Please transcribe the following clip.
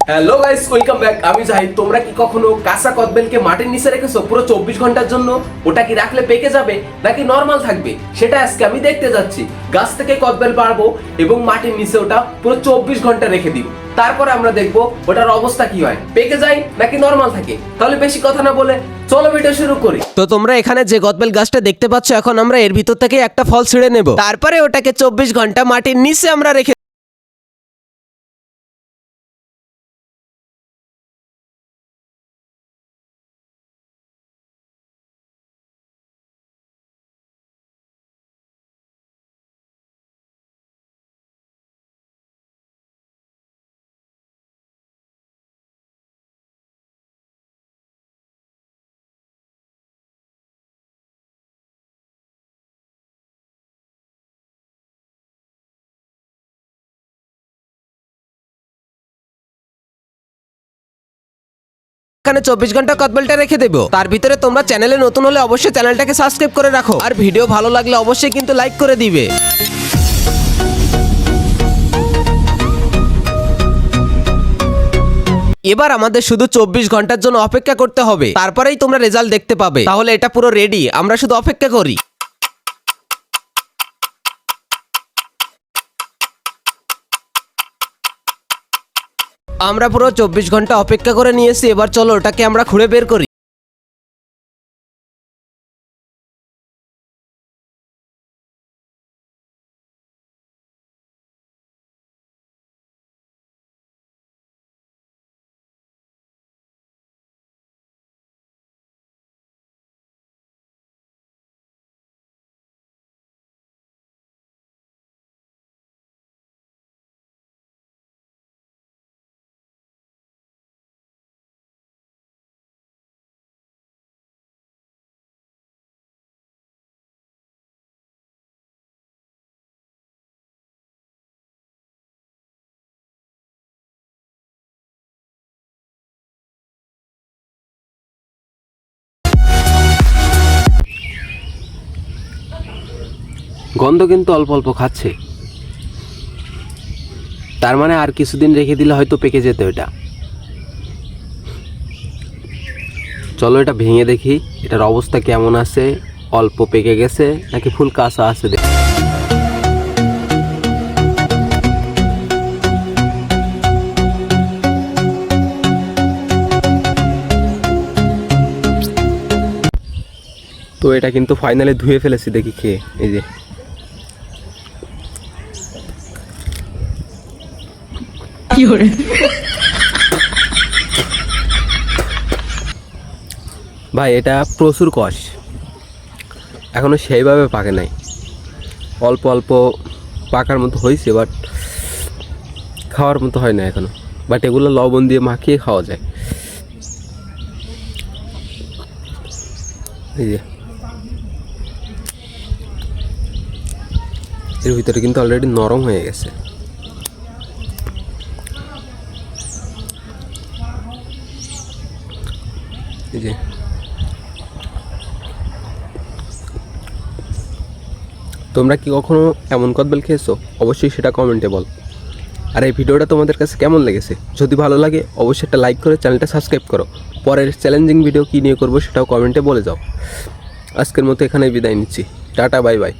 Hello guys, welcome back. আমি জাহিদ। তোমরা কি কখনো কাঁচা কদবেলকে মাটির নিচে রেখেছো পুরো 24 ঘন্টার জন্য? ওটা কি রাখলে পেকে যাবে নাকি নরমাল থাকবে সেটা আজকে আমি দেখতে যাচ্ছি। গাছ থেকে কদবেল পারবো এবং মাটির নিচে ওটা পুরো 24 ঘন্টা রেখে দিব। তারপরে আমরা দেখবো ওটার অবস্থা কি হয়, পেকে যায় নাকি নরমাল থাকে। তাহলে বেশি কথা না বলে চলো ভিডিও শুরু করি। তো তোমরা এখানে যে কদবেল গাছটা দেখতে পাচ্ছ, এখন আমরা এর ভিতর থেকে একটা ফল ছিঁড়ে নেব। তারপরে ওটাকে 24 ঘন্টা মাটির নিচে আমরা রেখে এখানে 24 ঘন্টা কদবেলটা রেখে দেবো। তার ভিতরে তোমরা চ্যানেলে নতুন হলে অবশ্যই চ্যানেলটাকে সাবস্ক্রাইব করে রাখো, আর ভিডিও ভালো লাগলে অবশ্যই কিন্তু লাইক করে দিবে। এবার আমাদের শুধু 24 ঘন্টার জন্য অপেক্ষা করতে হবে, তারপরেই তোমরা রেজাল্ট দেখতে পাবে। তাহলে এটা পুরো রেডি, আমরা শুধু অপেক্ষা করি। আমরা পুরো 24 ঘন্টা অপেক্ষা করে নিয়েছি। এবার চলো ওটাকে আমরা খুঁড়ে বের করি। গন্ধ কিন্তু অল্প অল্প খাচ্ছে, তার মানে আর কিছুদিন রেখে দিলে হয়তো পেকে যেত এটা। চলো এটা ভেঙে দেখি এটার অবস্থা কেমন আছে, অল্প পেকে গেছে নাকি ফুল কাঁচা আছে। তো এটা কিন্তু ফাইনালি ধুয়ে ফেলেছি, দেখি খেয়ে। এই যে ভাই এটা প্রচুর কষ, এখনো সেইভাবে পাকে নাই, অল্প অল্প পাকার মতো হয়েছে, বাট খাওয়ার মতো হয় না এখনো। বাট এগুলো লবণ দিয়ে মাখিয়ে খাওয়া যায়। এই যে এর ভিতরে কিন্তু অলরেডি নরম হয়ে গেছে। এই যে তোমরা কি কখনো এমন কদবেল খেয়েছো? অবশ্যই সেটা কমেন্টে বল। আর এই ভিডিওটা তোমাদের কাছে কেমন লেগেছে? যদি ভালো লাগে অবশ্যই একটা লাইক করে চ্যানেলটা সাবস্ক্রাইব করো। পরের চ্যালেঞ্জিং ভিডিও কী নিয়ে করবো সেটাও কমেন্টে বলে যাও। আজকের মতো এখানেই বিদায় নিচ্ছি। Tata, bye bye.